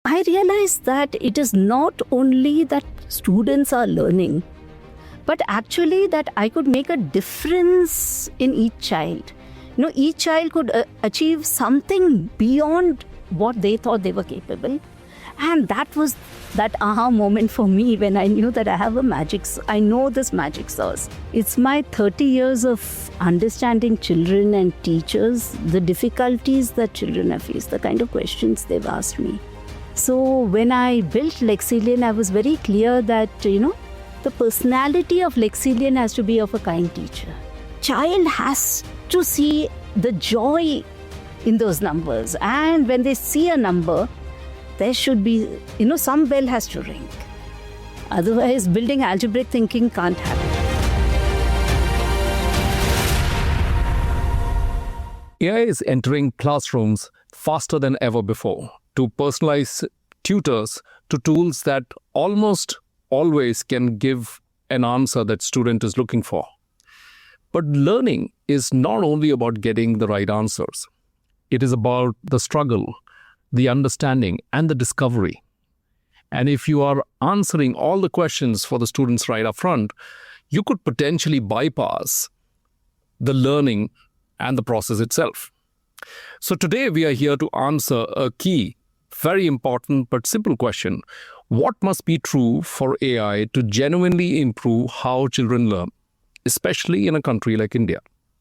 I realized that it is not only that students are learning, but actually that I could make a difference in each child. Each child could achieve something beyond what they thought they were capable. And that was that aha moment for me when I knew that I know this magic sauce. It's my 30 years of understanding children and teachers, the difficulties that children have faced, the kind of questions they've asked me. So when I built Lexilian, I was very clear that, the personality of Lexilian has to be of a kind teacher. Child has to see the joy in those numbers. And when they see a number, there should be, some bell has to ring. Otherwise, building algebraic thinking can't happen. AI is entering classrooms faster than ever before to personalize tutors to tools that almost always can give an answer that student is looking for. But learning is not only about getting the right answers. It is about the struggle, the understanding, and the discovery. And if you are answering all the questions for the students right up front, you could potentially bypass the learning and the process itself. So today we are here to answer a key, very important but simple question. What must be true for AI to genuinely improve how children learn, especially in a country like India,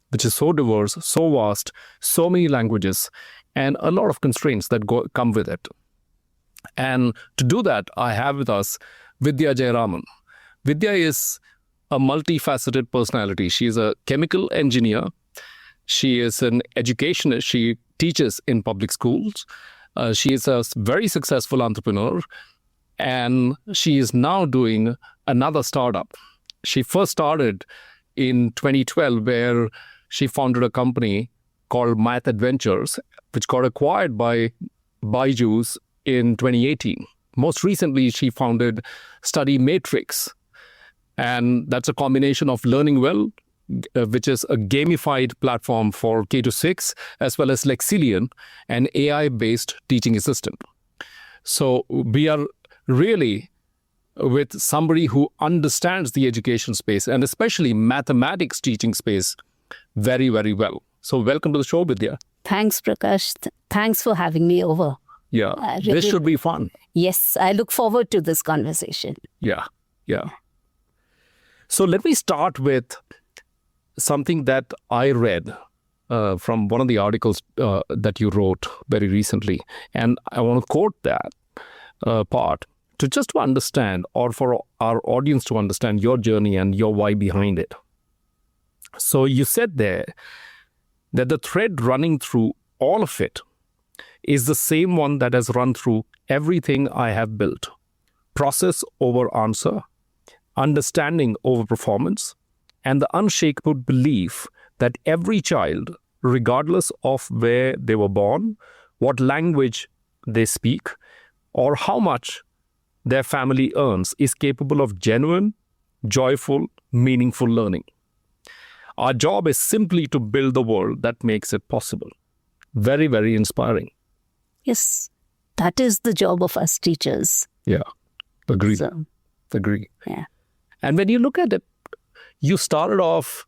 which is so diverse, so vast, so many languages, and a lot of constraints that come with it. And to do that, I have with us Vidya Jayaraman. Vidya is a multifaceted personality. She is a chemical engineer. She is an educationist. She teaches in public schools. She is a very successful entrepreneur. And she is now doing another startup. She first started in 2012, where she founded a company called Math Adventures, which got acquired by Byju in 2018. Most recently, she founded StudyMatix, and that's a combination of Learning Well, which is a gamified platform for K-6, as well as Lexilian, an AI-based teaching assistant. So we are really with somebody who understands the education space, and especially mathematics teaching space, very, very well. So welcome to the show, Vidya. Thanks, Prakash. Thanks for having me over. Yeah, this should be fun. Yes, I look forward to this conversation. Yeah. So let me start with something that I read from one of the articles that you wrote very recently. And I want to quote that part to understand, or for our audience to understand your journey and your why behind it. So you said there that the thread running through all of it is the same one that has run through everything I have built. Process over answer, understanding over performance, and the unshakable belief that every child, regardless of where they were born, what language they speak, or how much their family earns, is capable of genuine, joyful, meaningful learning. Our job is simply to build the world that makes it possible. Very, very inspiring. Yes, that is the job of us teachers. Yeah, agree. Agree. Yeah. And when you look at it, you started off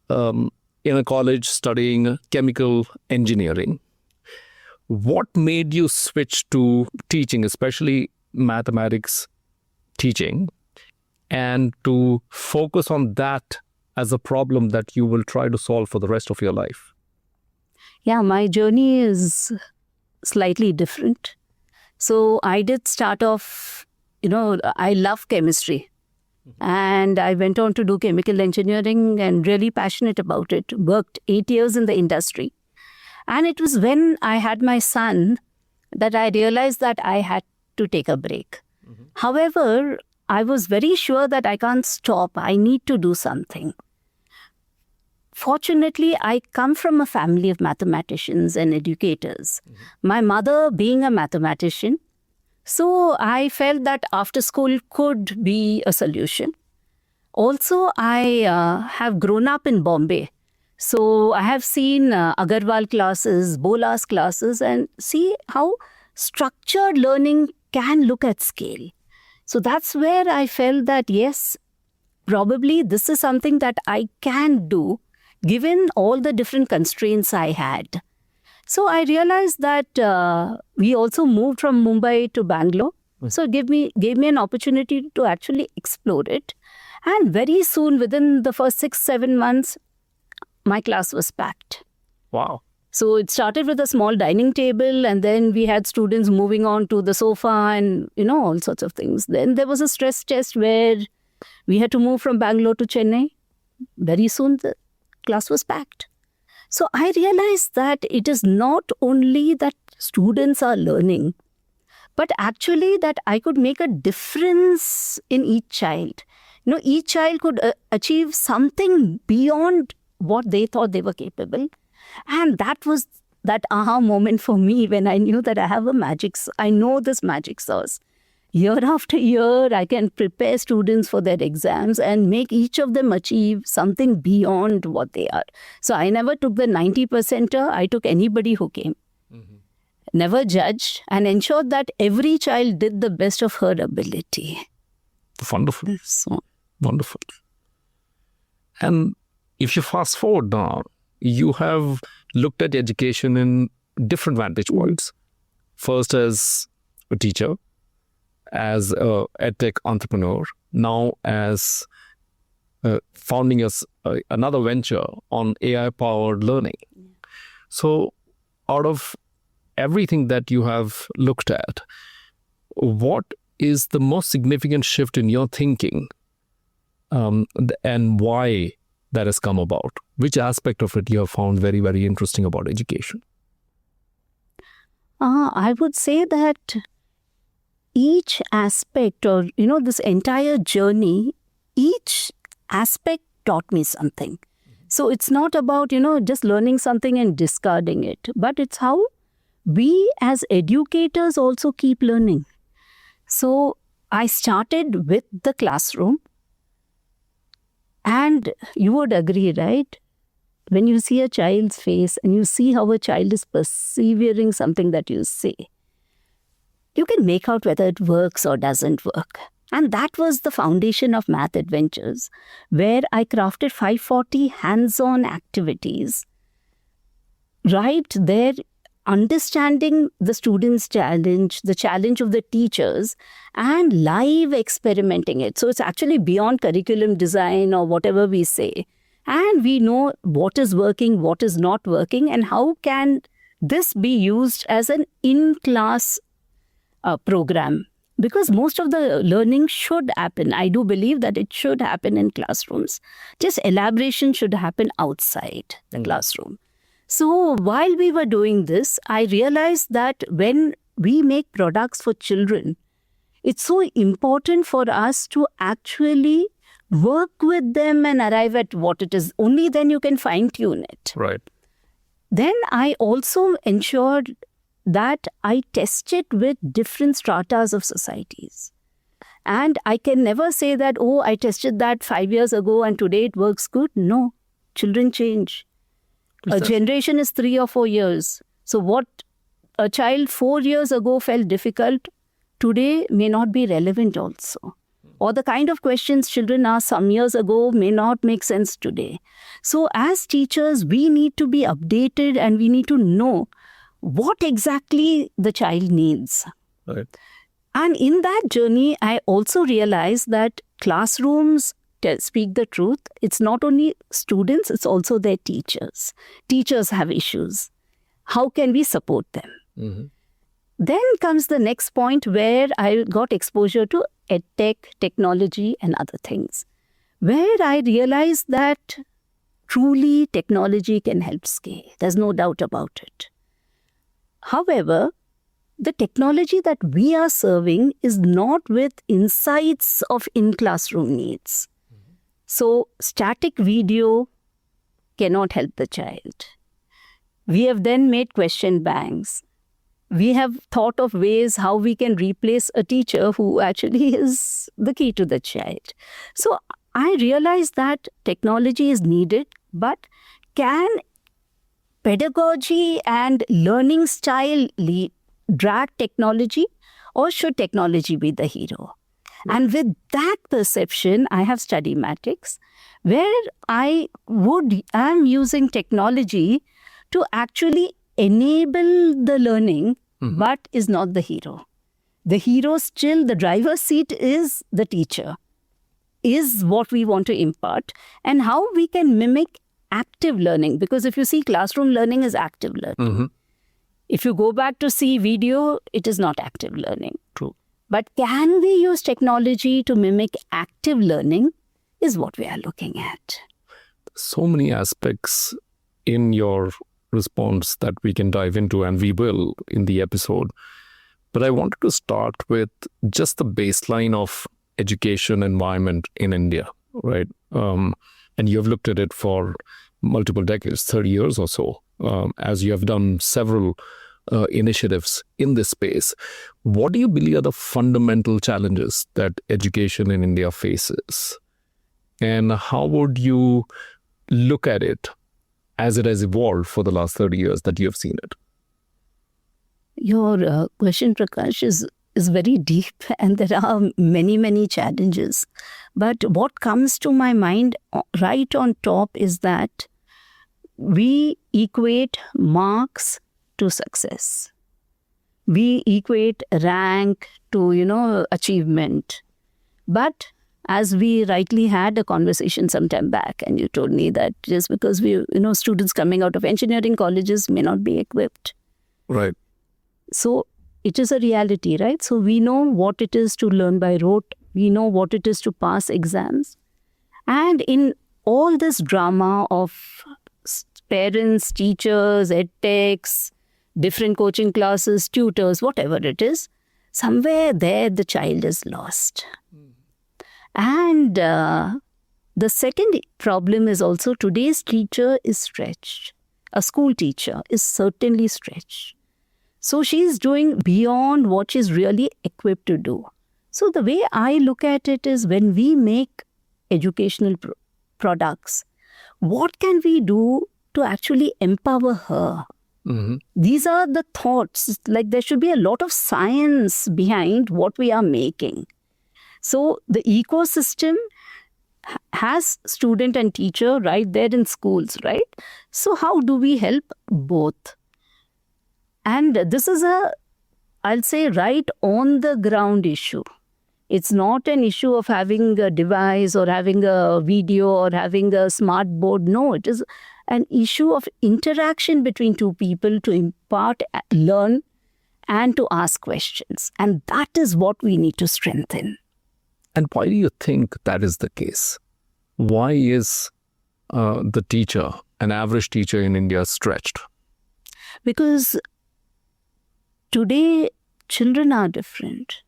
in a college studying chemical engineering. What made you switch to teaching, especially mathematics teaching, and to focus on that as a problem that you will try to solve for the rest of your life? Yeah, my journey is slightly different. So I did start off, I love chemistry. And I went on to do chemical engineering and really passionate about it. Worked 8 years in the industry. And it was when I had my son that I realized that I had to take a break. Mm-hmm. However, I was very sure that I can't stop. I need to do something. Fortunately, I come from a family of mathematicians and educators. Mm-hmm. My mother being a mathematician, so I felt that after school could be a solution. Also, I have grown up in Bombay. So I have seen Agarwal classes, Bolas classes, and see how structured learning can look at scale. So that's where I felt that, yes, probably this is something that I can do given all the different constraints I had. So I realized that we also moved from Mumbai to Bangalore. So it gave me an opportunity to actually explore it. And very soon, within the first 6-7 months, my class was packed. Wow. So it started with a small dining table, and then we had students moving on to the sofa and, all sorts of things. Then there was a stress test where we had to move from Bangalore to Chennai. Very soon, the class was packed. So I realized that it is not only that students are learning, but actually that I could make a difference in each child. Each child could achieve something beyond what they thought they were capable. And that was that aha moment for me when I knew that I know this magic sauce. Year after year, I can prepare students for their exams and make each of them achieve something beyond what they are. So I never took the 90%er. I took anybody who came. Mm-hmm. Never judged, and ensured that every child did the best of her ability. Wonderful. So wonderful. And if you fast forward now, you have looked at education in different vantage points. First as a teacher, as a edtech entrepreneur, now as founding another venture on AI-powered learning. So out of everything that you have looked at, what is the most significant shift in your thinking, and why that has come about? Which aspect of it you have found very, very interesting about education? I would say that each aspect, or this entire journey, each aspect taught me something. So it's not about just learning something and discarding it, but it's how we as educators also keep learning. So I started with the classroom, and you would agree, right? When you see a child's face and you see how a child is persevering something that you say, you can make out whether it works or doesn't work. And that was the foundation of Math Adventures, where I crafted 540 hands-on activities right there, understanding the students' challenge, the challenge of the teachers, and live experimenting it. So it's actually beyond curriculum design or whatever we say. And we know what is working, what is not working, and how can this be used as an in-class program. Because most of the learning should happen. I do believe that it should happen in classrooms. Just elaboration should happen outside the classroom. So while we were doing this, I realized that when we make products for children, it's so important for us to actually work with them and arrive at what it is. Only then you can fine-tune it. Right. Then I also ensured that I tested with different stratas of societies. And I can never say that, oh, I tested that 5 years ago and today it works good. No, children change. A generation is 3 or 4 years. So what a child 4 years ago felt difficult, today may not be relevant also. Or the kind of questions children asked some years ago may not make sense today. So as teachers, we need to be updated and we need to know what exactly the child needs. Right. And in that journey, I also realized that classrooms speak the truth. It's not only students, it's also their teachers. Teachers have issues. How can we support them? Mm-hmm. Then comes the next point where I got exposure to edtech, technology and other things, where I realized that truly technology can help scale. There's no doubt about it. However, the technology that we are serving is not with insights of in-classroom needs. Mm-hmm. So static video cannot help the child. We have then made question banks. We have thought of ways how we can replace a teacher who actually is the key to the child. So I realized that technology is needed, but can pedagogy and learning style drag technology, or should technology be the hero? And with that perception, I have StudyMatix, where I am using technology to actually enable the learning, but is not the hero. The hero still, the driver's seat is the teacher, is what we want to impart, and how we can mimic active learning. Because if you see, classroom learning is active learning. If you go back to see video, it is not active learning. True. But can we use technology to mimic active learning is what we are looking at. So many aspects in your response that we can dive into, and we will in the episode. But I wanted to start with just the baseline of education environment in India, right? And you've looked at it for multiple decades, 30 years or so, as you have done several initiatives in this space. What do you believe are the fundamental challenges that education in India faces? And how would you look at it as it has evolved for the last 30 years that you have seen it? Your question, Prakash, is very deep, and there are many, many challenges. But what comes to my mind right on top is that we equate marks to success. We equate rank to, achievement. But as we rightly had a conversation some time back, and you told me that just because students coming out of engineering colleges may not be equipped. Right. So it is a reality, right? So we know what it is to learn by rote. We know what it is to pass exams. And in all this drama of parents, teachers, edtechs, different coaching classes, tutors, whatever it is, somewhere there the child is lost. And the second problem is also today's teacher is stretched. A school teacher is certainly stretched. So she's doing beyond what she's really equipped to do. So the way I look at it is, when we make educational products, what can we do to actually empower her? These are the thoughts. Like, there should be a lot of science behind what we are making. So the ecosystem has student and teacher right there in schools, right? So how do we help both? And this is I'll say, right on the ground issue. It's not an issue of having a device or having a video or having a smart board. No, it is an issue of interaction between two people to impart, learn, and to ask questions. And that is what we need to strengthen. And why do you think that is the case? Why is the teacher, an average teacher in India, stretched? Because today, children are different.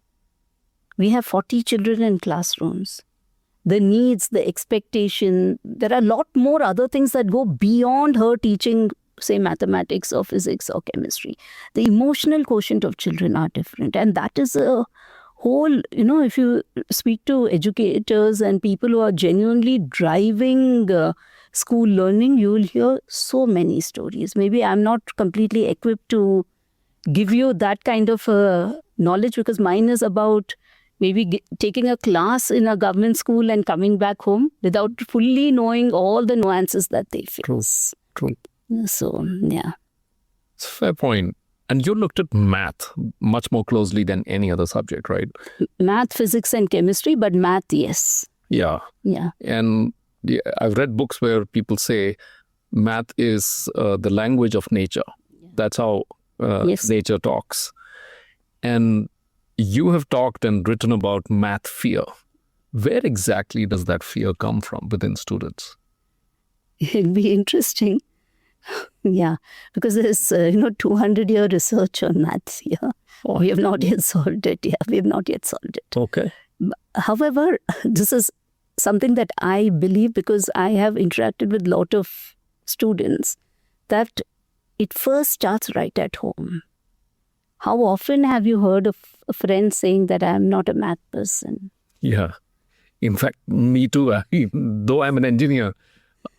We have 40 children in classrooms. The needs, the expectation, there are a lot more other things that go beyond her teaching, say, mathematics or physics or chemistry. The emotional quotient of children are different. And that is a whole, if you speak to educators and people who are genuinely driving school learning, you will hear so many stories. Maybe I'm not completely equipped to give you that kind of knowledge, because mine is about maybe taking a class in a government school and coming back home without fully knowing all the nuances that they face. True. So, yeah. It's a fair point. And you looked at math much more closely than any other subject, right? Math, physics, and chemistry, but math, yes. Yeah. And I've read books where people say math is the language of nature. That's how nature talks. And you have talked and written about math fear. Where exactly does that fear come from within students? It'd be interesting. Yeah, because there's 200-year research on maths here. We have not yet solved it. We have not yet solved it. Okay. However, this is something that I believe, because I have interacted with a lot of students, that it first starts right at home. How often have you heard of a friend saying that I am not a math person? Yeah. In fact, me too. Though I'm an engineer,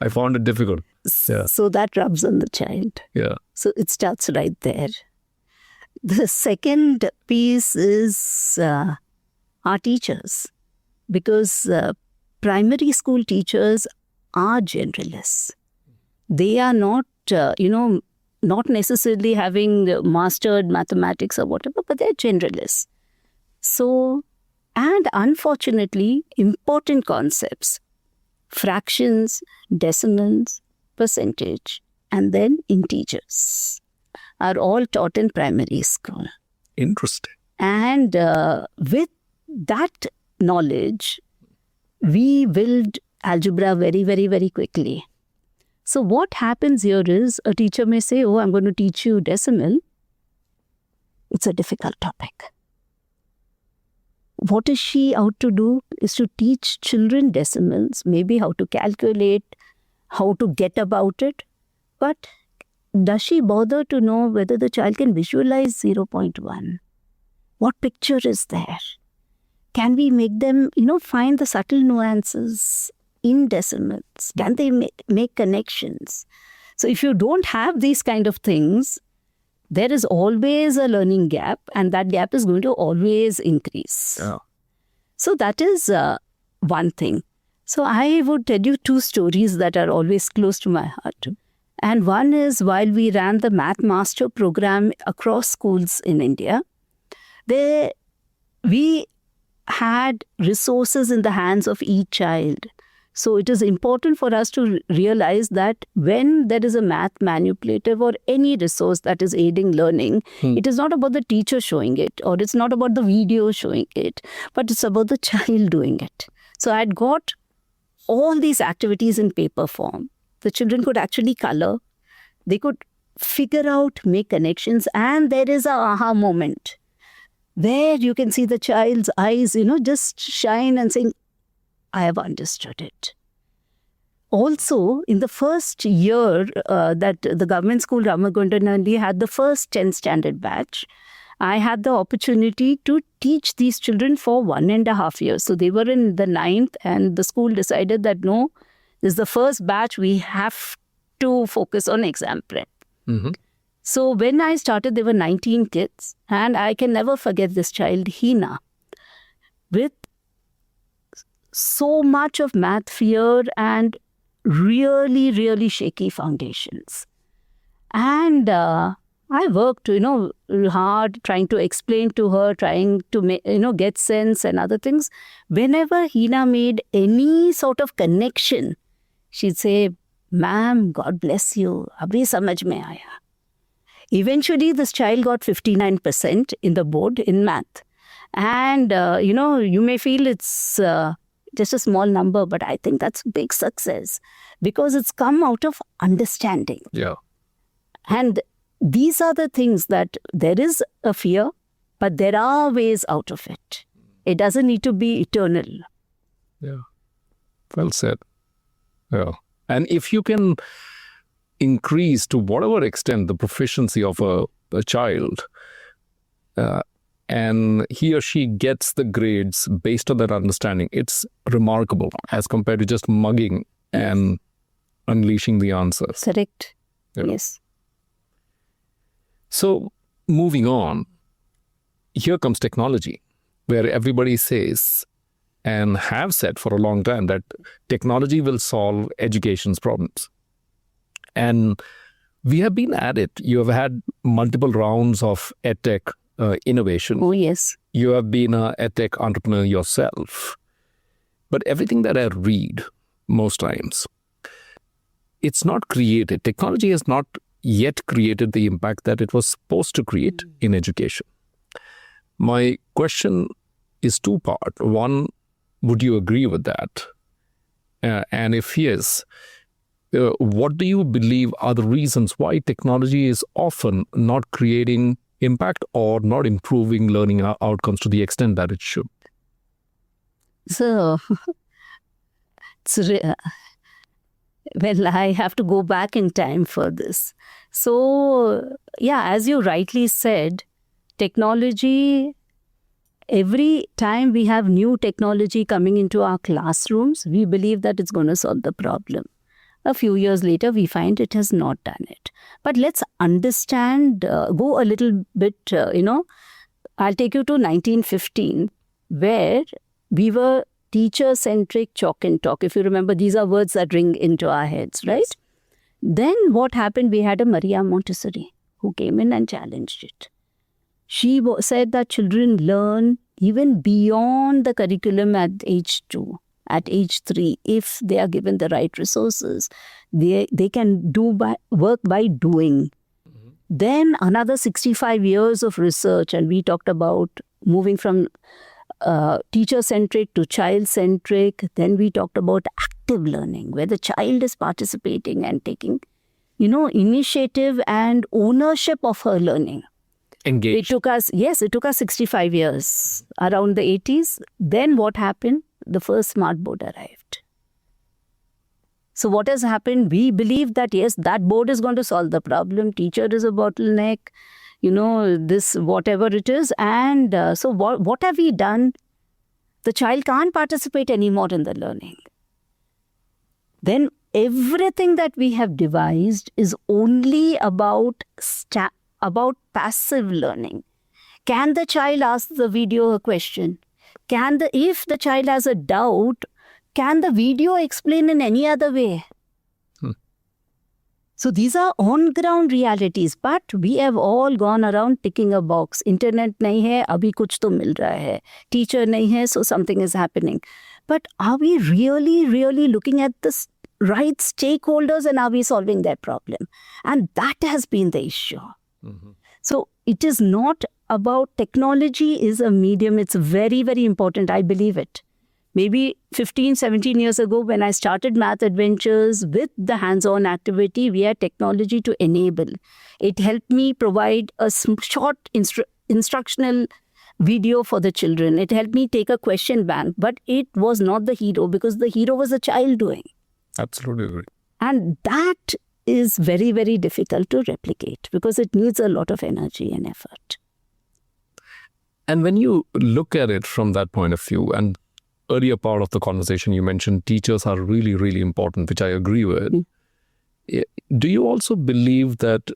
I found it difficult. Yeah. So that rubs on the child. Yeah. So it starts right there. The second piece is our teachers, because primary school teachers are generalists. They are not, not necessarily having mastered mathematics or whatever, but they're generalists. So, and unfortunately, important concepts, fractions, decimals, percentage, and then integers are all taught in primary school. Interesting. And with that knowledge, we build algebra very, very, very quickly. So what happens here is a teacher may say, oh, I'm going to teach you decimal. It's a difficult topic. What is she out to do is to teach children decimals, maybe how to calculate, how to get about it. But does she bother to know whether the child can visualize 0.1? What picture is there? Can we make them, find the subtle nuances in decimals? Can they make connections? So if you don't have these kind of things, there is always a learning gap, and that gap is going to always increase. Yeah. So that is one thing. So I would tell you two stories that are always close to my heart. And one is while we ran the Math Master program across schools in India, there we had resources in the hands of each child. So it is important for us to realize that when there is a math manipulative or any resource that is aiding learning, it is not about the teacher showing it, or it's not about the video showing it, but it's about the child doing it. So I had got all these activities in paper form. The children could actually color. They could figure out, make connections, and there is a aha moment where you can see the child's eyes, just shine and saying, I have understood it. Also, in the first year that the government school Ramagundanandi had the first 10th standard batch, I had the opportunity to teach these children for 1.5 years. So they were in the 9th, and the school decided that no, this is the first batch, we have to focus on exam prep. Mm-hmm. So when I started, there were 19 kids, and I can never forget this child, Hina, with so much of math fear and really, really shaky foundations. And I worked, hard trying to explain to her, trying to, get sense and other things. Whenever Hina made any sort of connection, she'd say, ma'am, God bless you. Abhi samajh mein aaya. Eventually, this child got 59% in the board in math. And, you may feel it's just a small number, but I think that's a big success because it's come out of understanding. Yeah. And these are the things that there is a fear, but there are ways out of it. It doesn't need to be eternal. Yeah. Well said. Yeah. And if you can increase to whatever extent the proficiency of a child, and he or she gets the grades based on that understanding, it's remarkable as compared to just mugging and unleashing the answers. Correct. Yeah. Yes. So moving on, here comes technology, where everybody says and have said for a long time that technology will solve education's problems. And we have been at it. You have had multiple rounds of edtech innovation. Oh, yes. You have been an edtech entrepreneur yourself. But everything that I read most times, it's not created. Technology has not yet created the impact that it was supposed to create in education. My question is two-part. One, would you agree with that? And if yes, what do you believe are the reasons why technology is often not creating impact or not improving learning outcomes to the extent that it should? So, well, I have to go back in time for this. So, yeah, as you rightly said, technology, every time we have new technology coming into our classrooms, we believe that it's going to solve the problem. A few years later, we find it has not done it. But let's understand, go a little bit, I'll take you to 1915, where we were teacher-centric chalk and talk. If you remember, these are words that ring into our heads, right? Yes. Then what happened? We had a Maria Montessori who came in and challenged it. She said that children learn even beyond the curriculum at age 2, at age 3, if they are given the right resources. They can work by doing. Mm-hmm. Then another 65 years of research, and we talked about moving from teacher-centric to child-centric. Then we talked about active learning, where the child is participating and taking, initiative and ownership of her learning. Engaged. It took us 65 years, around the 80s. Then what happened? The first smart board arrived. So what has happened? We believe that, yes, that board is going to solve the problem. Teacher is a bottleneck, this, whatever it is. And so what have we done? The child can't participate anymore in the learning. Then everything that we have devised is only about passive learning. Can the child ask the video a question? If the child has a doubt, can the video explain in any other way? So these are on-ground realities, but we have all gone around ticking a box. Internet nahi hai, abhi kuch to mil raha hai. Teacher nahi hai, so something is happening. But are we really, really looking at the right stakeholders and are we solving their problem? And that has been the issue. Mm-hmm. So it is not about technology is a medium. It's very, very important. I believe it. Maybe 15, 17 years ago, when I started Math Adventures with the hands-on activity, we had technology to enable. It helped me provide a short instructional video for the children. It helped me take a question bank, but it was not the hero because the hero was a child doing. Absolutely agree. And that is very, very difficult to replicate because it needs a lot of energy and effort. And when you look at it from that point of view, and earlier part of the conversation, you mentioned teachers are really, really important, which I agree with. Mm-hmm. Do you also believe that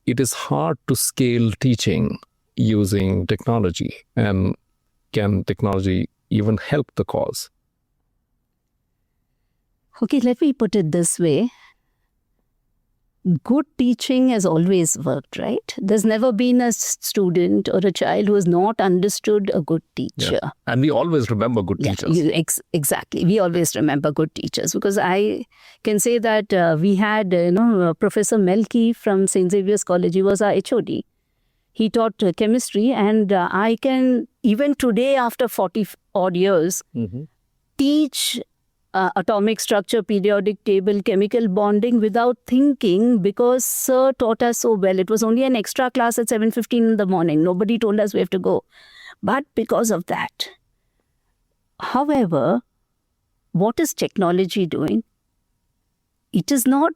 it is hard to scale teaching using technology? And can technology even help the cause? Okay, let me put it this way. Good teaching has always worked, right? There's never been a student or a child who has not understood a good teacher. Yeah. And we always remember good teachers. Exactly. We always remember good teachers because I can say that we had, Professor Melki from St. Xavier's College. He was our HOD. He taught chemistry and I can, even today after 40 odd years, teach atomic structure, periodic table, chemical bonding without thinking because Sir taught us so well. It was only an extra class at 7:15 in the morning. Nobody told us we have to go. But because of that. However, what is technology doing? It is not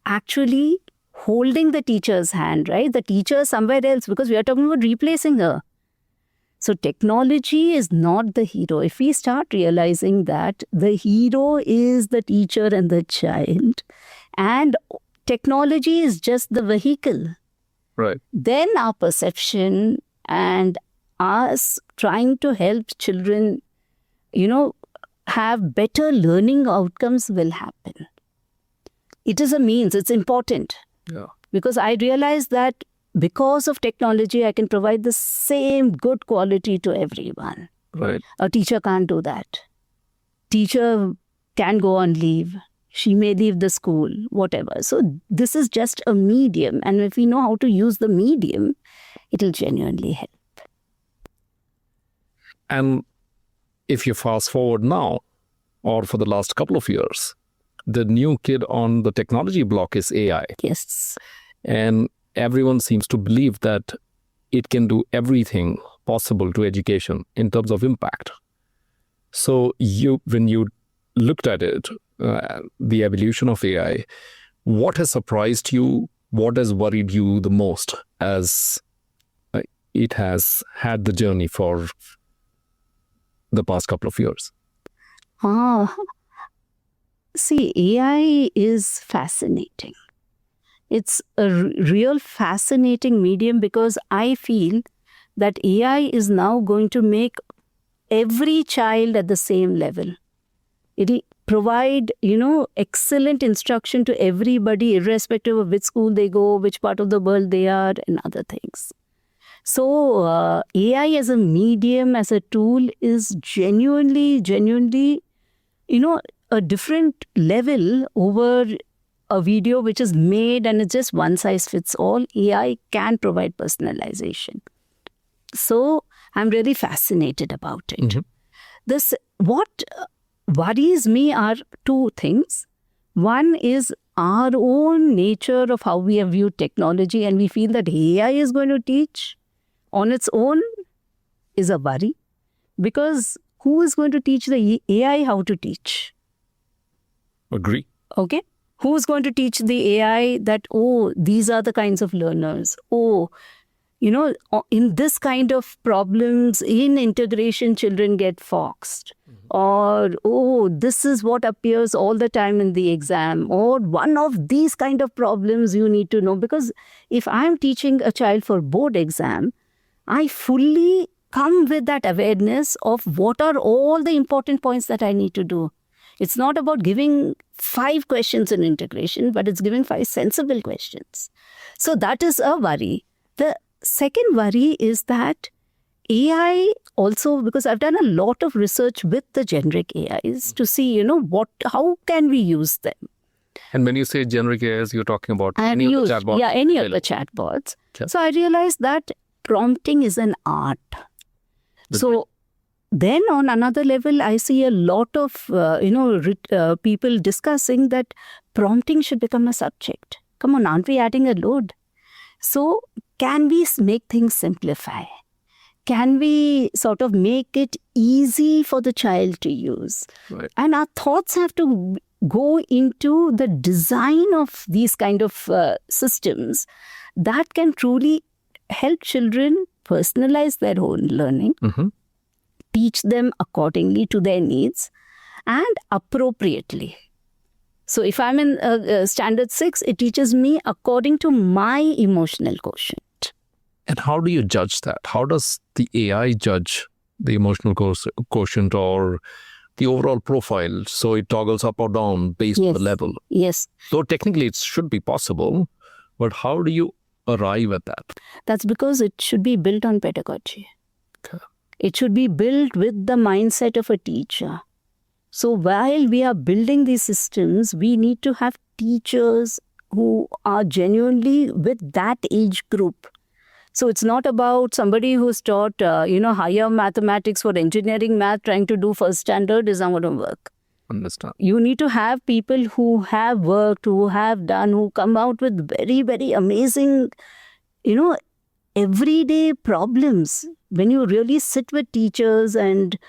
actually holding the teacher's hand, right? The teacher is somewhere else because we are talking about replacing her. So technology is not the hero. If we start realizing that the hero is the teacher and the child, and technology is just the vehicle, right? Then our perception and us trying to help children, have better learning outcomes will happen. It is a means. It's important. Yeah. Because I realize that because of technology, I can provide the same good quality to everyone. Right. A teacher can't do that. Teacher can go on leave. She may leave the school, whatever. So this is just a medium. And if we know how to use the medium, it'll genuinely help. And if you fast forward now, or for the last couple of years, the new kid on the technology block is AI. Yes. And everyone seems to believe that it can do everything possible to education in terms of impact. So when you looked at it, the evolution of AI, what has surprised you? What has worried you the most as it has had the journey for the past couple of years? See, AI is fascinating. It's a real fascinating medium because I feel that AI is now going to make every child at the same level. It'll provide, excellent instruction to everybody, irrespective of which school they go, which part of the world they are, and other things. So AI as a medium, as a tool, is genuinely, a different level over a video which is made and it's just one size fits all. AI can provide personalization. So I'm really fascinated about it. What worries me are two things. One is our own nature of how we have viewed technology, and we feel that AI is going to teach on its own is a worry, because who is going to teach the AI how to teach? Agree. Okay. Who is going to teach the AI that, these are the kinds of learners? In this kind of problems, in integration, children get foxed. Or, this is what appears all the time in the exam. Or one of these kind of problems you need to know. Because if I'm teaching a child for board exam, I fully come with that awareness of what are all the important points that I need to do. It's not about giving 5 questions in integration, but it's giving 5 sensible questions. So that is a worry. The second worry is that AI also, because I've done a lot of research with the generic AIs to see, how can we use them? And when you say generic AIs, you're talking about any of the chatbots? Yeah, any of the chatbots. Okay. So I realized that prompting is an art. So then on another level, I see a lot of, people discussing that prompting should become a subject. Come on, aren't we adding a load? So can we make things simplify? Can we sort of make it easy for the child to use? Right. And our thoughts have to go into the design of these kind of systems that can truly help children personalize their own learning, teach them accordingly to their needs and appropriately. So if I'm in standard 6, it teaches me according to my emotional quotient. And how do you judge that? How does the AI judge the emotional quotient or the overall profile? So it toggles up or down based on the level. Yes. So technically it should be possible, but how do you arrive at that? That's because it should be built on pedagogy. Okay. It should be built with the mindset of a teacher. So while we are building these systems, we need to have teachers who are genuinely with that age group. So it's not about somebody who's taught, higher mathematics for engineering math, trying to do first standard is not going to work. Understand. You need to have people who have worked, who have done, who come out with very, very amazing, everyday problems. When you really sit with teachers, and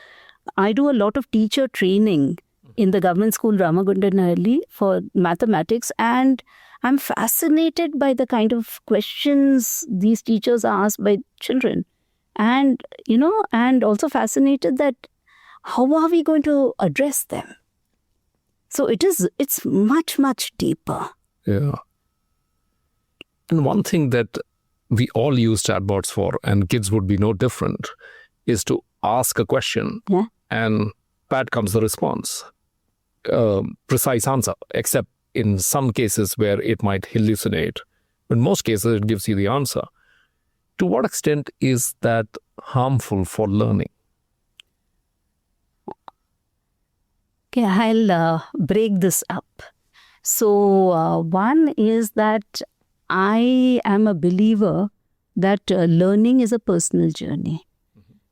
I do a lot of teacher training in the government school Ramagundanhalli for mathematics, and I'm fascinated by the kind of questions these teachers are asked by children. And, and also fascinated that how are we going to address them? So it's much, much deeper. Yeah. And one thing that we all use chatbots for, and kids would be no different, is to ask a question and back comes the response. Precise answer, except in some cases where it might hallucinate. In most cases, it gives you the answer. To what extent is that harmful for learning? Okay, I'll break this up. So one is that I am a believer that learning is a personal journey.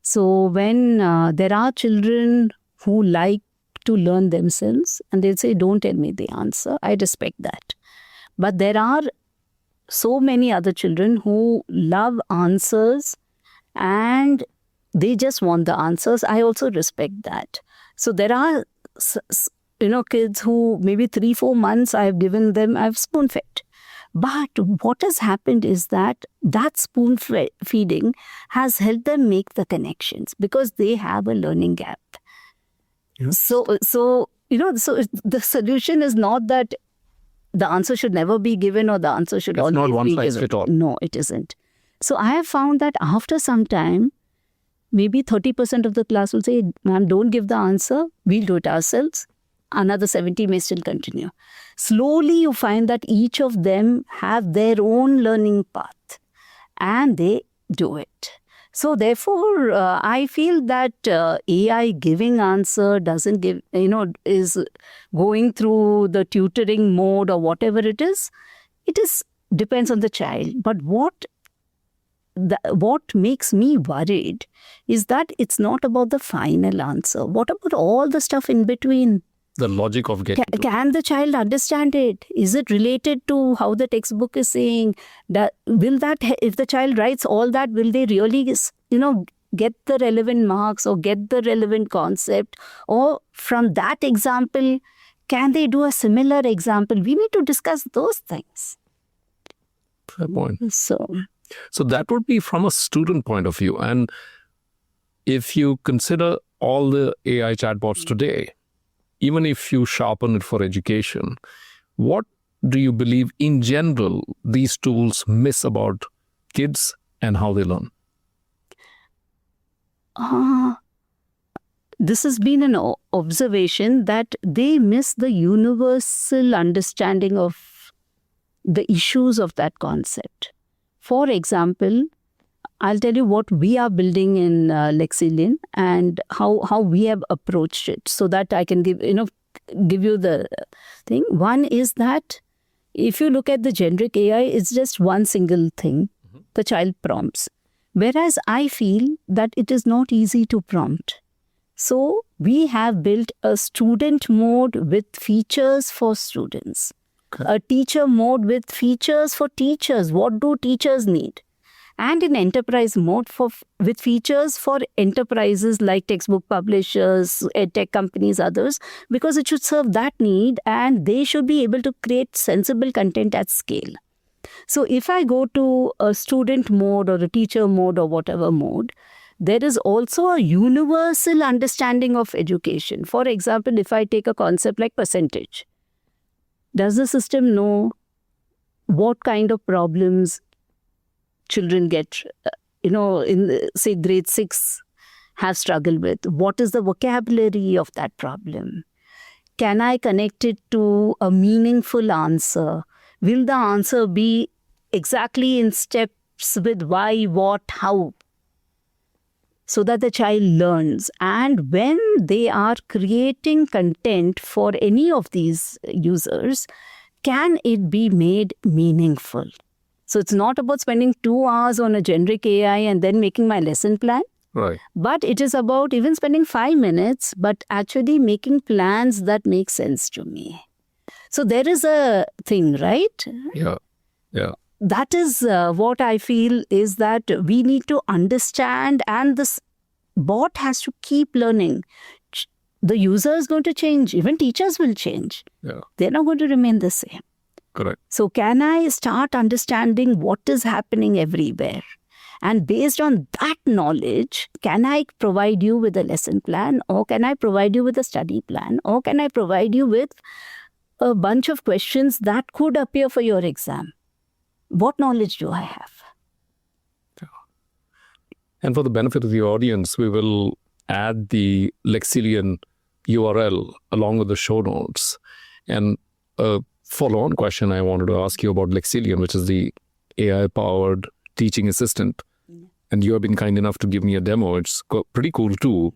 So when there are children who like to learn themselves and they say, don't tell me the answer, I respect that. But there are so many other children who love answers and they just want the answers. I also respect that. So there are kids who maybe 3-4 months I've given them, I've spoon fed. But what has happened is that spoon feeding has helped them make the connections because they have a learning gap. Yes. So So the solution is not that the answer should never be given or the answer should It's always not one be size given. fit all. No, it isn't. So I have found that after some time, maybe 30% of the class will say, ma'am, don't give the answer. We'll do it ourselves. Another 70 may still continue. Slowly you find that each of them have their own learning path and they do it. So therefore, I feel that AI giving answer doesn't give, is going through the tutoring mode or whatever it is depends on the child. But what makes me worried is that it's not about the final answer. What about all the stuff in between? The logic of getting Can the child understand it? Is it related to how the textbook is saying? If the child writes all that, will they really, get the relevant marks or get the relevant concept? Or from that example, can they do a similar example? We need to discuss those things. Fair point. So that would be from a student point of view. And if you consider all the AI chatbots today, even if you sharpen it for education, what do you believe in general these tools miss about kids and how they learn? This has been an observation that they miss the universal understanding of the issues of that concept. For example, I'll tell you what we are building in Lexilian and how we have approached it, so that I can give you the thing. One is that if you look at the generic AI, it's just one single thing, the child prompts. Whereas I feel that it is not easy to prompt. So we have built a student mode with features for students, a teacher mode with features for teachers. What do teachers need? And in enterprise mode with features for enterprises like textbook publishers, edtech companies, others, because it should serve that need and they should be able to create sensible content at scale. So if I go to a student mode or a teacher mode or whatever mode, there is also a universal understanding of education. For example, if I take a concept like percentage, does the system know what kind of problems children get, in say grade 6 have struggled with? What is the vocabulary of that problem? Can I connect it to a meaningful answer? Will the answer be exactly in steps with why, what, how? So that the child learns. And when they are creating content for any of these users, can it be made meaningful? So it's not about spending 2 hours on a generic AI and then making my lesson plan. Right. But it is about even spending 5 minutes, but actually making plans that make sense to me. So there is a thing, right? Yeah. That is what I feel is that we need to understand, and this bot has to keep learning. The user is going to change. Even teachers will change. Yeah. They're not going to remain the same. Correct. So can I start understanding what is happening everywhere? And based on that knowledge, can I provide you with a lesson plan, or can I provide you with a study plan, or can I provide you with a bunch of questions that could appear for your exam? What knowledge do I have? And for the benefit of the audience, we will add the Lexilian URL along with the show notes. And a follow-on question I wanted to ask you about Lexilian, which is the AI-powered teaching assistant. And you have been kind enough to give me a demo. It's pretty cool too.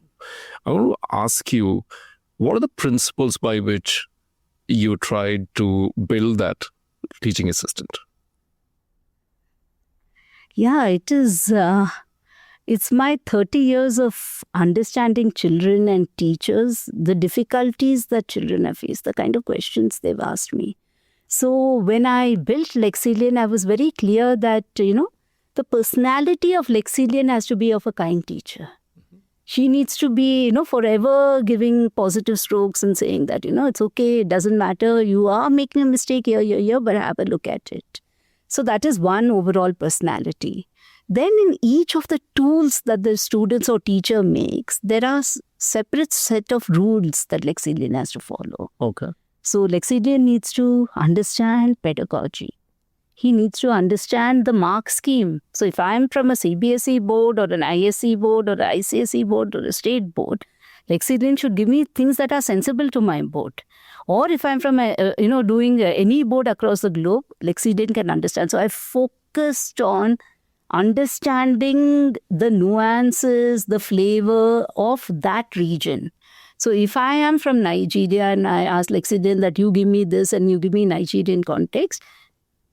I want to ask you, what are the principles by which you tried to build that teaching assistant? Yeah, it is. It's my 30 years of understanding children and teachers, the difficulties that children have faced, the kind of questions they've asked me. So when I built Lexilian, I was very clear that, the personality of Lexilian has to be of a kind teacher. She needs to be, forever giving positive strokes and saying that, it's okay, it doesn't matter, you are making a mistake here, but have a look at it. So that is one overall personality. Then in each of the tools that the students or teacher makes, there are separate set of rules that Lexidian has to follow. Okay. So Lexidian needs to understand pedagogy. He needs to understand the mark scheme. So if I'm from a CBSE board or an ISE board or an ICSE board or a state board, Lexidian should give me things that are sensible to my board. Or if I'm from doing any board across the globe, Lexidian can understand. So I focused on understanding the nuances, the flavor of that region. So if I am from Nigeria and I ask Lexidian that you give me this and you give me Nigerian context,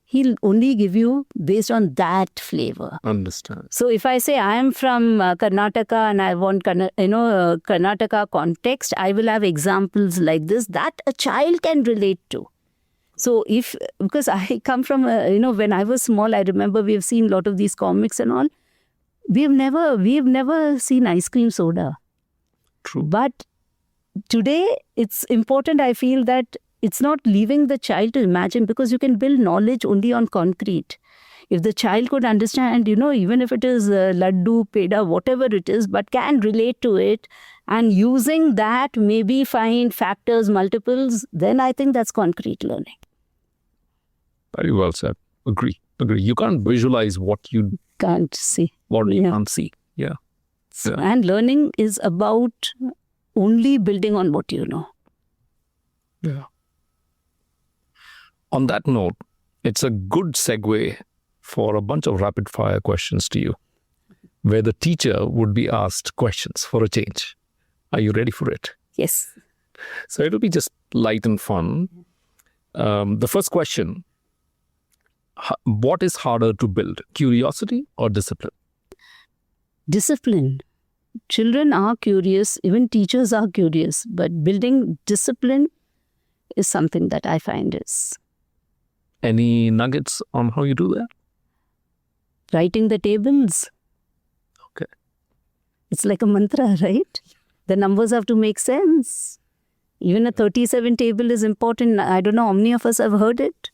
he'll only give you based on that flavor. Understand. So if I say I am from Karnataka and I want Karnataka context, I will have examples like this that a child can relate to. So because I come from, when I was small, I remember we have seen a lot of these comics and all. We've never seen ice cream soda. True. But today, it's important, I feel, that it's not leaving the child to imagine, because you can build knowledge only on concrete. If the child could understand, even if it is laddu, peda, whatever it is, but can relate to it, and using that maybe find factors, multiples, then I think that's concrete learning. Very well said. Agree. You can't visualize what you Can't see. can't see. Yeah. And learning is about only building on what you know. Yeah. On that note, it's a good segue for a bunch of rapid fire questions to you, where the teacher would be asked questions for a change. Are you ready for it? Yes. So it'll be just light and fun. The first question, what is harder to build, curiosity or discipline? Discipline. Children are curious, even teachers are curious, but building discipline is something that I find is. Any nuggets on how you do that? Writing the tables. Okay. It's like a mantra, right? The numbers have to make sense. Even a 37 table is important. I don't know how many of us have heard it.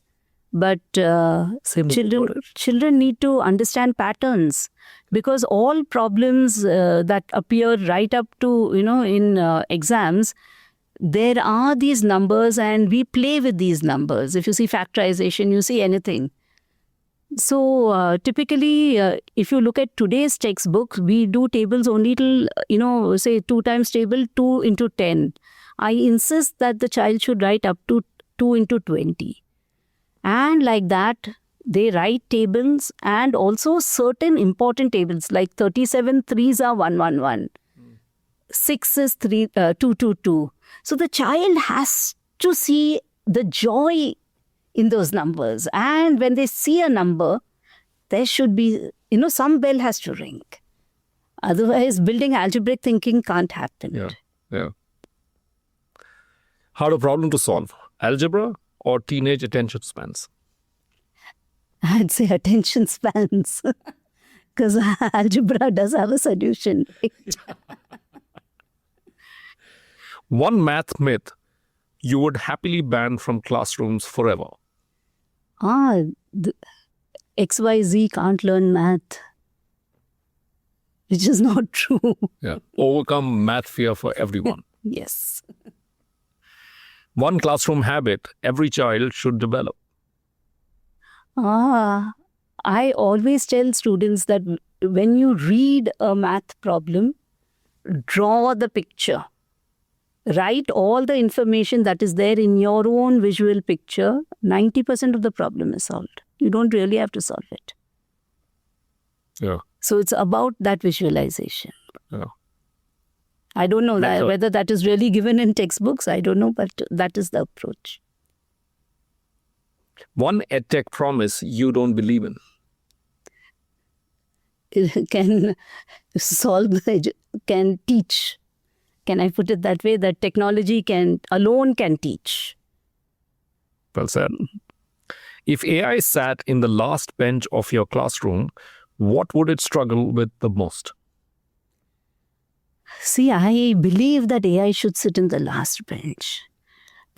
But children need to understand patterns, because all problems that appear right up to, in exams, there are these numbers and we play with these numbers. If you see factorization, you see anything. So typically, if you look at today's textbooks, we do tables only till, say 2 times table, 2 into 10. I insist that the child should write up to 2 into 20. And like that, they write tables, and also certain important tables like 37 threes are 111. 6 is 222. So the child has to see the joy in those numbers. And when they see a number, there should be, some bell has to ring. Otherwise, building algebraic thinking can't happen. Yeah. Harder problem to solve, algebra or teenage attention spans? I'd say attention spans, because algebra does have a solution. One math myth you would happily ban from classrooms forever. XYZ can't learn math, which is not true. Yeah. Overcome math fear for everyone. Yes. One classroom habit every child should develop. I always tell students that when you read a math problem, draw the picture. Write all the information that is there in your own visual picture. 90% of the problem is solved. You don't really have to solve it. Yeah. So it's about that visualization. Yeah. I don't know whether that is really given in textbooks. I don't know, but that is the approach. One edtech promise you don't believe in. It can solve, can teach. Can I put it that way? That technology alone can teach. Well said. If AI sat in the last bench of your classroom, what would it struggle with the most? See, I believe that AI should sit in the last bench.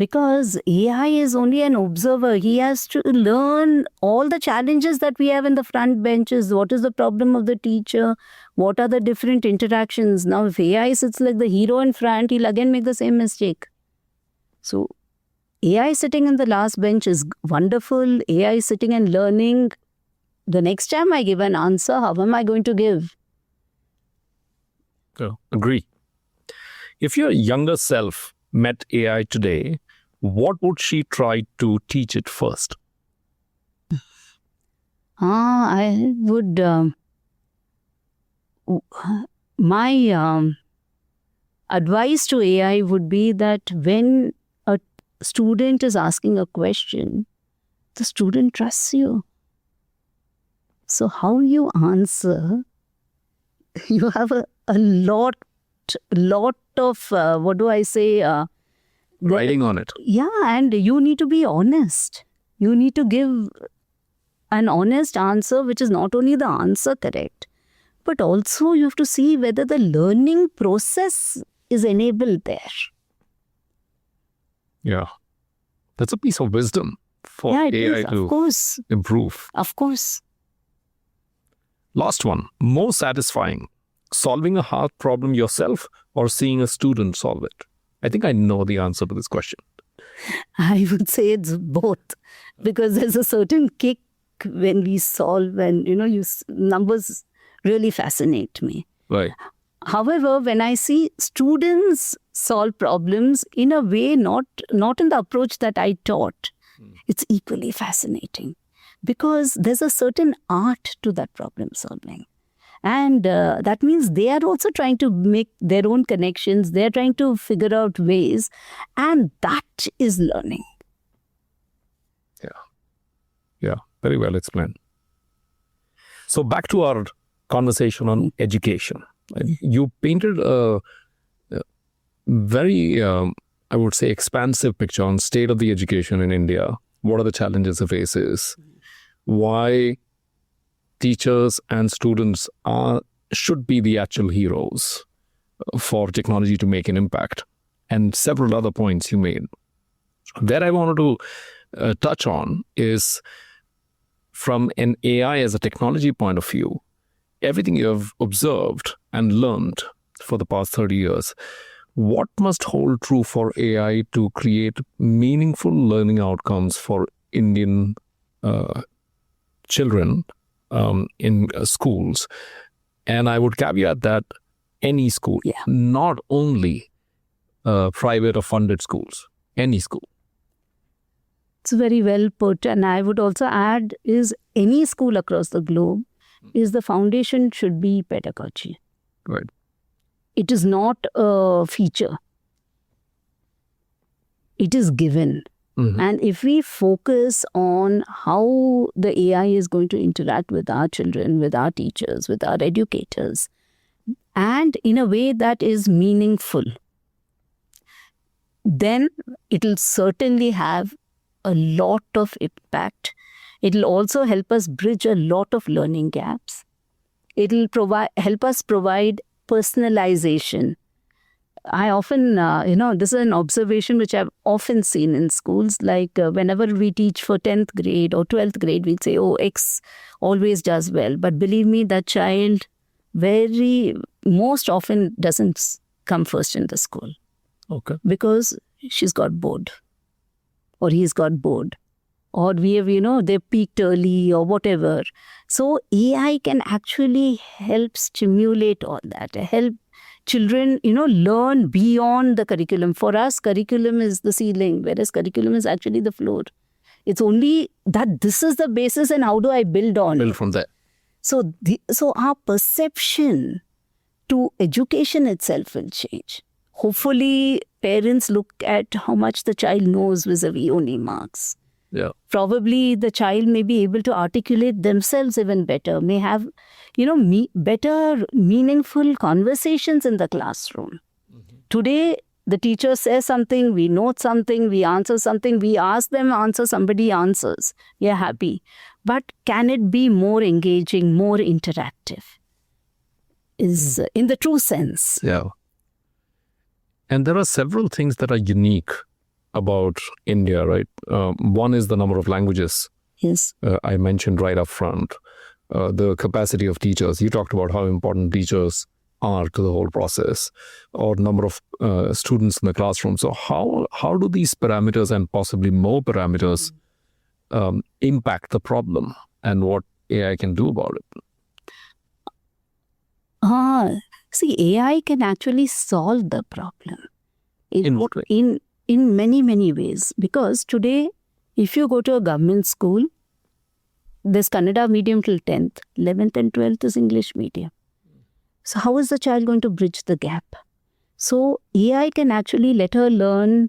Because AI is only an observer. He has to learn all the challenges that we have in the front benches. What is the problem of the teacher? What are the different interactions? Now, if AI sits like the hero in front, he'll again make the same mistake. So, AI sitting in the last bench is wonderful. AI sitting and learning. The next time I give an answer, how am I going to give? Agree. If your younger self met AI today, what would she try to teach it first? I would... my advice to AI would be that when a student is asking a question, the student trusts you. So how you answer, you have a lot of, what do I say? Writing on it. Yeah, and you need to be honest. You need to give an honest answer, which is not only the answer correct, but also you have to see whether the learning process is enabled there. Yeah. That's a piece of wisdom for Yeah, it AI is, to of course. improve. Of course. Last one, more satisfying, solving a hard problem yourself or seeing a student solve it? I think I know the answer to this question. I would say it's both, because there's a certain kick when we solve, and numbers really fascinate me. Right. However, when I see students solve problems in a way not in the approach that I taught, it's equally fascinating, because there's a certain art to that problem solving. And that means they are also trying to make their own connections. They're trying to figure out ways. And that is learning. Yeah. Very well explained. So back to our conversation on education. You painted a very, I would say, expansive picture on state of the education in India. What are the challenges it faces? Why teachers and students should be the actual heroes for technology to make an impact, and several other points you made. Where I wanted to touch on is from an AI as a technology point of view, everything you have observed and learned for the past 30 years, what must hold true for AI to create meaningful learning outcomes for Indian children in schools? And I would caveat that any school, not only private or funded schools, any school. It's very well put. And I would also add is any school across the globe is the foundation should be pedagogy. Right. It is not a feature. It is given. Mm-hmm. And if we focus on how the AI is going to interact with our children, with our teachers, with our educators, and in a way that is meaningful, then it will certainly have a lot of impact. It will also help us bridge a lot of learning gaps. It will help us provide personalization. I often, this is an observation which I've often seen in schools, like whenever we teach for 10th grade or 12th grade, we'd say, oh, X always does well. But believe me, that child most often doesn't come first in the school. Okay. Because she's got bored or he's got bored. Or we have, they peaked early or whatever. So AI can actually help stimulate all that, help children, learn beyond the curriculum. For us, curriculum is the ceiling, whereas curriculum is actually the floor. It's only that this is the basis and how do I build on? Build from there. So our perception to education itself will change. Hopefully, parents look at how much the child knows vis-a-vis only marks. Yeah. Probably the child may be able to articulate themselves even better, may have, better, meaningful conversations in the classroom. Mm-hmm. Today, the teacher says something, we note something, we answer something, we ask them answer, somebody answers. We are happy. But can it be more engaging, more interactive? Is in the true sense. Yeah. And there are several things that are unique about India, right? One is the number of languages. Yes. I mentioned right up front. The capacity of teachers. You talked about how important teachers are to the whole process, or number of students in the classroom. So how do these parameters and possibly more parameters impact the problem, and what AI can do about it? See, AI can actually solve the problem. In what way? In many, many ways. Because today, if you go to a government school, there's Kannada medium till 10th, 11th and 12th is English medium. So how is the child going to bridge the gap? So AI can actually let her learn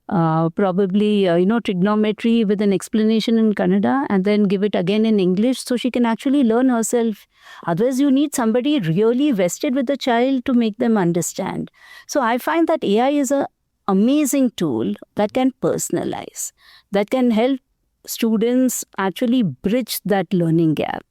probably, trigonometry with an explanation in Kannada and then give it again in English so she can actually learn herself. Otherwise, you need somebody really vested with the child to make them understand. So I find that AI is an amazing tool that can personalize, that can help students actually bridge that learning gap.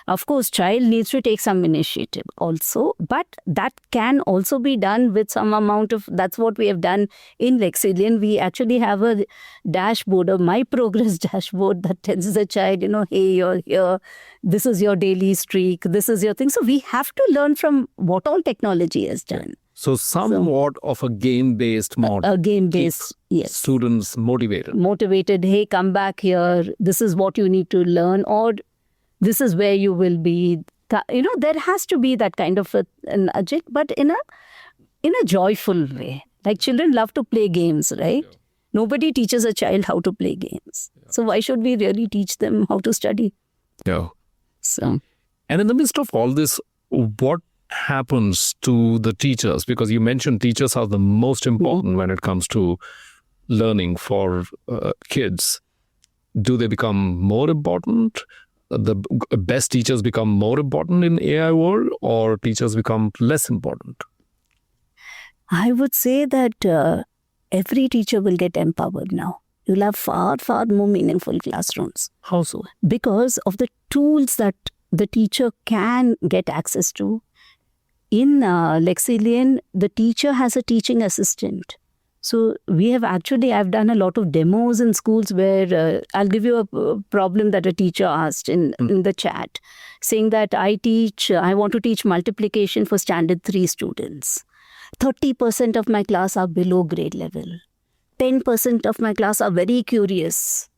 Of course, child needs to take some initiative also, but that can also be done with some amount of, that's what we have done in Lexilian. We actually have a dashboard, a My Progress dashboard that tells the child, hey, you're here, this is your daily streak, this is your thing. So we have to learn from what all technology has done. So somewhat of a game-based model. A game-based, yes. Students motivated. Motivated, hey, come back here, this is what you need to learn, or this is where you will be. There has to be that kind of an adject, but in a joyful way. Like children love to play games, right? Yeah. Nobody teaches a child how to play games. Yeah. So why should we really teach them how to study? Yeah. So, and in the midst of all this, what happens to the teachers? Because you mentioned teachers are the most important when it comes to learning for kids. Do they become more important? The best teachers become more important in AI world, or teachers become less important? I would say that every teacher will get empowered now. You'll have far, far more meaningful classrooms. How so? Because of the tools that the teacher can get access to. In Lexilian, the teacher has a teaching assistant. So I've done a lot of demos in schools where I'll give you a problem that a teacher asked in the chat, saying that I want to teach multiplication for standard 3 students. 30% of my class are below grade level. 10% of my class are very curious.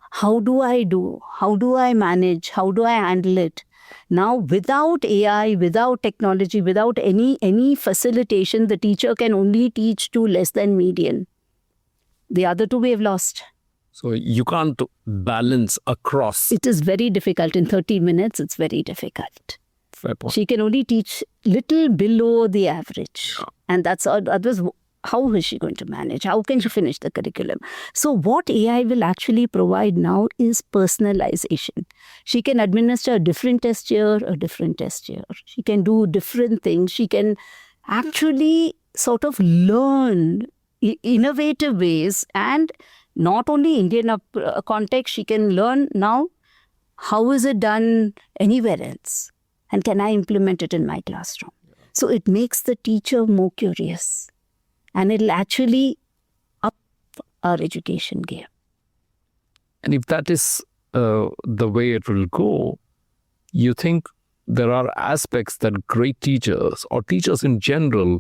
How do I do? How do I manage? How do I handle it? Now, without AI, without technology, without any facilitation, the teacher can only teach to less than median. The other 2 we have lost. So you can't balance across. It is very difficult. In 30 minutes, it's very difficult. Fair point. She can only teach little below the average. Yeah. And that's how is she going to manage? How can she finish the curriculum? So what AI will actually provide now is personalization. She can administer a different test year, a different test year. She can do different things. She can actually sort of learn innovative ways, and not only Indian context, she can learn now how is it done anywhere else, and can I implement it in my classroom? So it makes the teacher more curious. And it'll actually up our education game. And if that is the way it will go, you think there are aspects that great teachers or teachers in general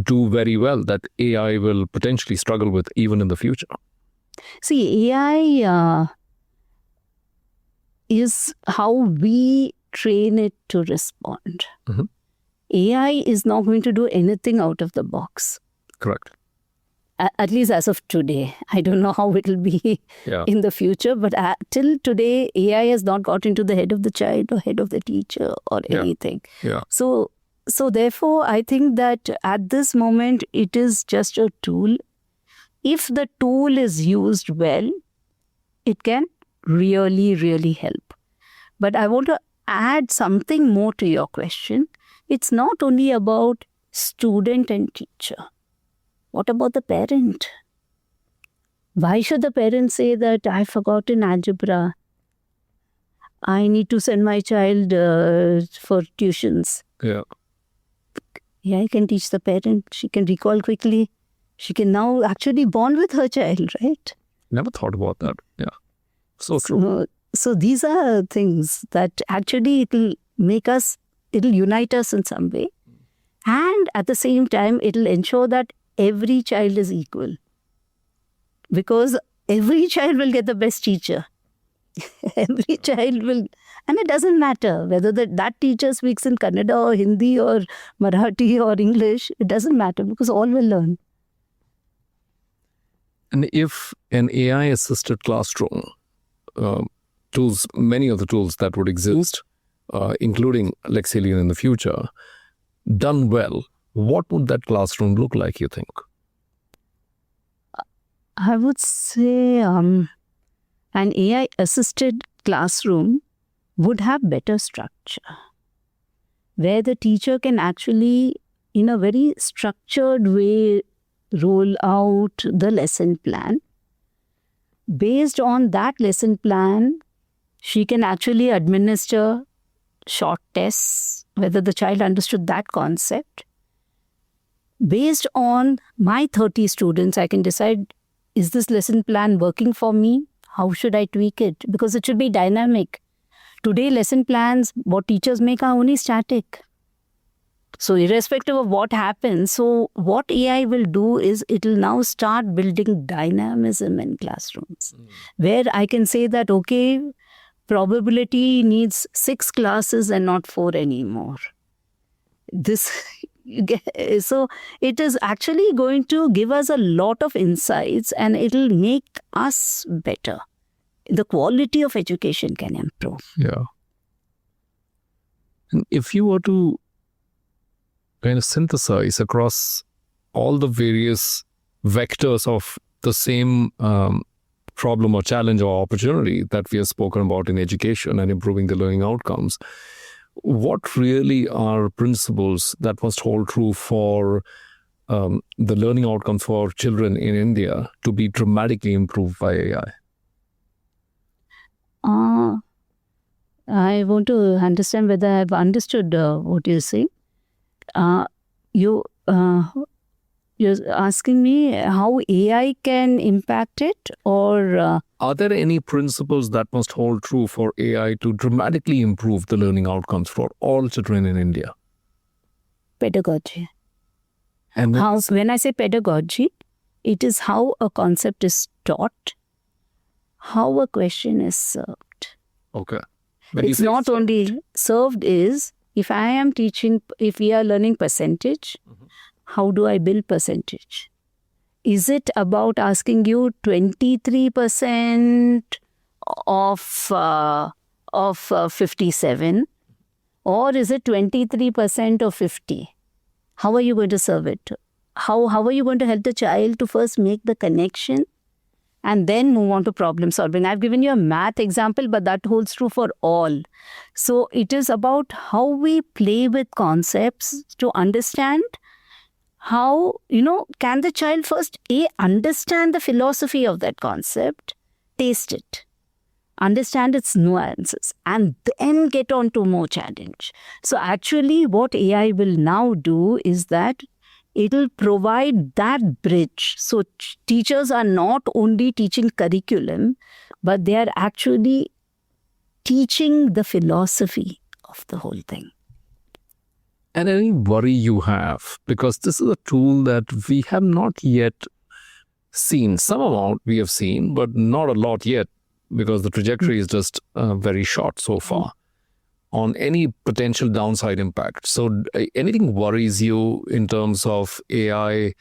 do very well that AI will potentially struggle with even in the future? See, AI is how we train it to respond. Mm-hmm. AI is not going to do anything out of the box. Correct. At least as of today. I don't know how it will be in the future, but till today, AI has not got into the head of the child or head of the teacher or anything. Yeah. So therefore, I think that at this moment, it is just a tool. If the tool is used well, it can really, really help. But I want to add something more to your question. It's not only about student and teacher. What about the parent? Why should the parent say that I've forgotten algebra? I need to send my child for tuitions. Yeah. Yeah, I can teach the parent. She can recall quickly. She can now actually bond with her child, right? Never thought about that. Yeah. So true. So these are things that actually it'll unite us in some way. And at the same time, it'll ensure that every child is equal. Because every child will get the best teacher. Every child will, and it doesn't matter whether that teacher speaks in Kannada or Hindi or Marathi or English. It doesn't matter because all will learn. And if an AI-assisted classroom, many of the tools that would exist, including Lexilian in the future, done well, what would that classroom look like, you think? I would say an AI-assisted classroom would have better structure, where the teacher can actually, in a very structured way, roll out the lesson plan. Based on that lesson plan, she can actually administer short tests, whether the child understood that concept. Based on my 30 students, I can decide, is this lesson plan working for me? How should I tweak it? Because it should be dynamic. Today, lesson plans, what teachers make are only static. So irrespective of what happens, so what AI will do is it will now start building dynamism in classrooms, where I can say that, okay, probability needs 6 classes and not 4 anymore. So it is actually going to give us a lot of insights and it will make us better. The quality of education can improve. Yeah. And if you were to kind of synthesize across all the various vectors of the same problem or challenge or opportunity that we have spoken about in education and improving the learning outcomes, what really are principles that must hold true for the learning outcomes for children in India to be dramatically improved by AI? I want to understand whether I've understood what you're saying. You're asking me how AI can impact it, or are there any principles that must hold true for AI to dramatically improve the learning outcomes for all children in India? Pedagogy. And when I say pedagogy, it is how a concept is taught, how a question is served. Okay. It's not only served is, if I am teaching, if we are learning percentage, how do I build percentage? Is it about asking you 23% of 57, or is it 23% of 50? How are you going to serve it? How are you going to help the child to first make the connection and then move on to problem solving? I've given you a math example, but that holds true for all. So it is about how we play with concepts to understand how, can the child first understand the philosophy of that concept, taste it, understand its nuances, and then get on to more challenge. So actually what AI will now do is that it will provide that bridge. So teachers are not only teaching curriculum, but they are actually teaching the philosophy of the whole thing. And any worry you have, because this is a tool that we have not yet seen. Some amount we have seen, but not a lot yet, because the trajectory is just very short so far on any potential downside impact. So anything worries you in terms of AI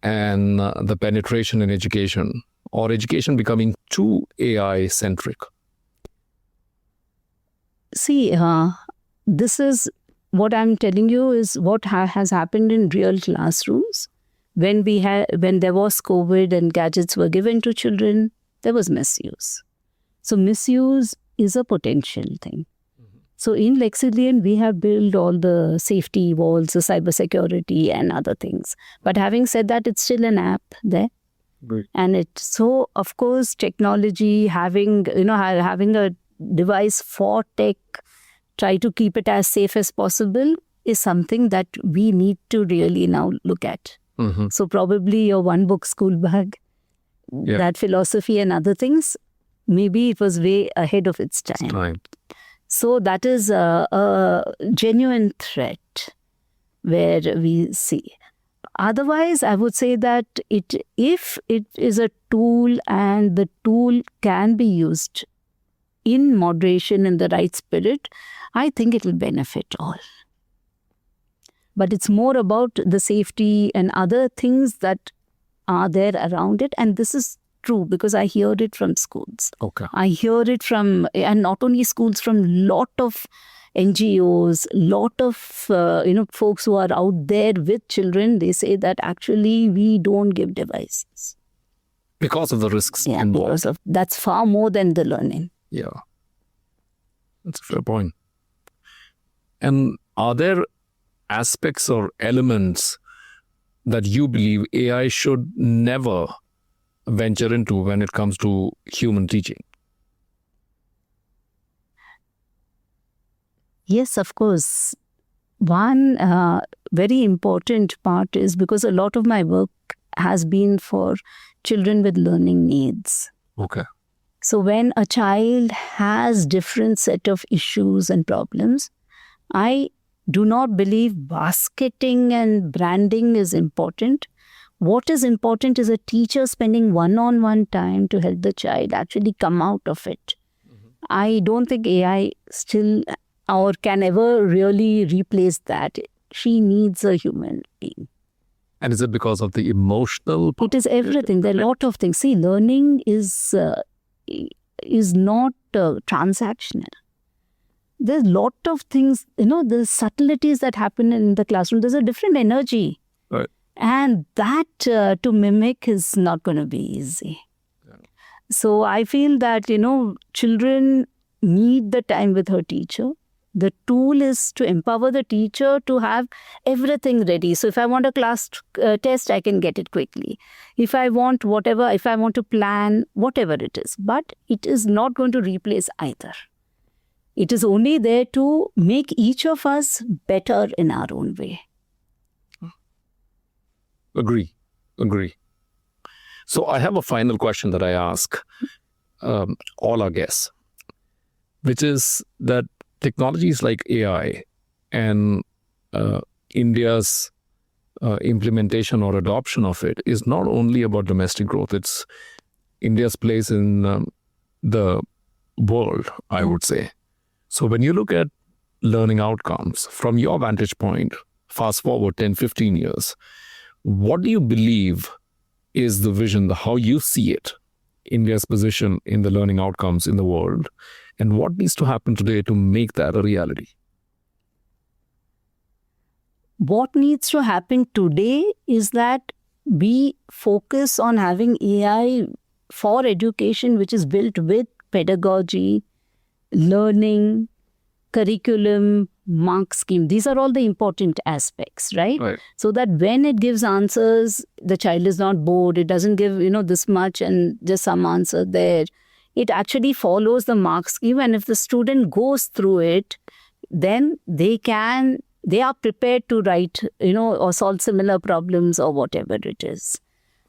and the penetration in education, or education becoming too AI-centric? See, this is what I'm telling you is what has happened in real classrooms. When there was COVID and gadgets were given to children, there was misuse. So misuse is a potential thing. So in Lexilian, we have built all the safety walls, the cybersecurity and other things. But having said that, it's still an app there. Right. And so of course, technology, having a device for tech, try to keep it as safe as possible, is something that we need to really now look at. So probably your one book school bag, that philosophy and other things, maybe it was way ahead of its time. So that is a genuine threat where we see. Otherwise, I would say that if it is a tool and the tool can be used in moderation, in the right spirit, I think it will benefit all. But it's more about the safety and other things that are there around it. And this is true because I hear it from schools. Okay. I hear it from, and not only schools, from lot of NGOs, lot of folks who are out there with children. They say that actually we don't give devices because of the risks involved. Because of that's far more than the learning. Yeah, that's a fair point. And are there aspects or elements that you believe AI should never venture into when it comes to human teaching? Yes, of course. One very important part is because a lot of my work has been for children with learning needs. Okay. So when a child has different set of issues and problems, I do not believe basketing and branding is important. What is important is a teacher spending one-on-one time to help the child actually come out of it. I don't think AI still or can ever really replace that. She needs a human being. And is it because of the emotional? It is everything. There are a lot of things. See, learning is not transactional. There's a lot of things, the subtleties that happen in the classroom. There's a different energy. Right. And that to mimic is not going to be easy. Yeah. So I feel that, children need the time with her teacher. The tool is to empower the teacher to have everything ready. So if I want a class test, I can get it quickly. If I want whatever, if I want to plan, whatever it is. But it is not going to replace either. It is only there to make each of us better in our own way. Agree. So I have a final question that I ask all our guests, which is that technologies like AI and India's implementation or adoption of it is not only about domestic growth, it's India's place in the world, I would say. So when you look at learning outcomes from your vantage point, fast forward 10, 15 years, what do you believe is the vision, how you see it, India's position in the learning outcomes in the world, and what needs to happen today to make that a reality? What needs to happen today is that we focus on having AI for education, which is built with pedagogy, learning, curriculum, mark scheme. These are all the important aspects, right? So that when it gives answers, the child is not bored. It doesn't give, this much and just some answer there. It actually follows the mark scheme. And if the student goes through it, then they are prepared to write, or solve similar problems or whatever it is.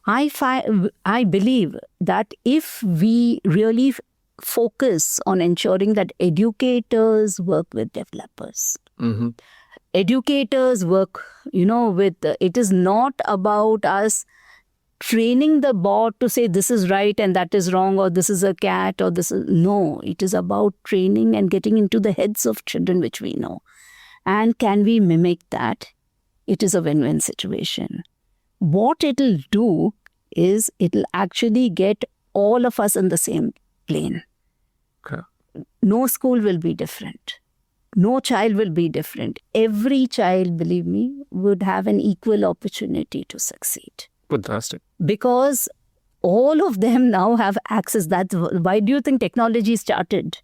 I believe that if we really focus on ensuring that educators work with developers. Mm-hmm. Educators work, with, it is not about us training the bot to say this is right and that is wrong, or this is a cat, or this is, no, it is about training and getting into the heads of children, which we know. And can we mimic that? It is a win-win situation. What it'll do is it'll actually get all of us in the same plane. Okay. No school will be different. No child will be different. Every child, believe me, would have an equal opportunity to succeed. Fantastic. Because all of them now have access. That's why do you think technology started?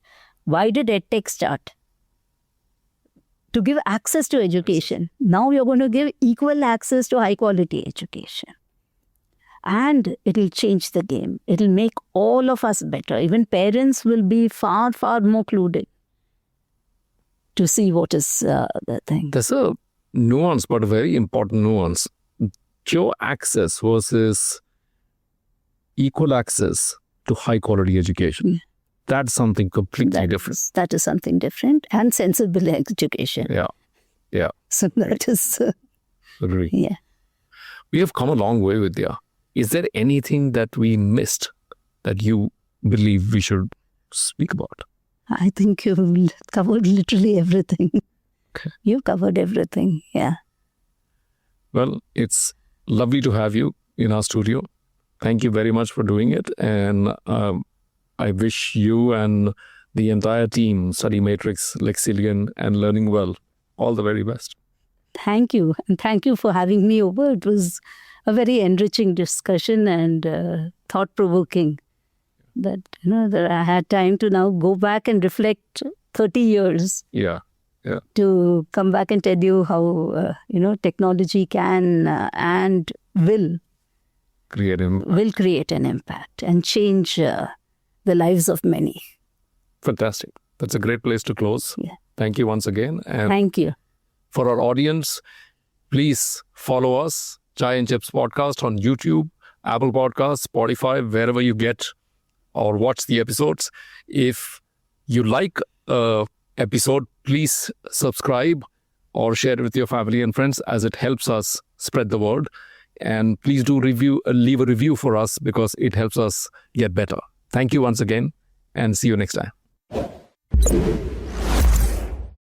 Why did EdTech start? To give access to education. Now you're going to give equal access to high quality education. And it'll change the game. It'll make all of us better. Even parents will be far, far more clued in to see what is the thing. There's a nuance, but a very important nuance. secure access versus equal access to high quality education. That's something completely different. That is something different, and sensible education. Yeah. So that is, Agree. yeah. We have come a long way, Vidya. Is there anything that we missed that you believe we should speak about? I think you've covered literally everything. Okay. You've covered everything, yeah. Well, it's lovely to have you in our studio. Thank you very much for doing it. And I wish you and the entire team, StudyMatix, Lexilian, and Learning Well, all the very best. Thank you. And thank you for having me over. It was a very enriching discussion and thought-provoking. That, that I had time to now go back and reflect 30 years. Yeah. To come back and tell you how, technology can and will create an impact and change the lives of many. Fantastic. That's a great place to close. Yeah. Thank you once again. And thank you. For our audience, please follow us, Chai and Chips Podcast on YouTube, Apple Podcasts, Spotify, wherever you get or watch the episodes. If you like episode, please subscribe or share it with your family and friends, as it helps us spread the word. And please do leave a review for us, because it helps us get better. Thank you once again, and see you next time.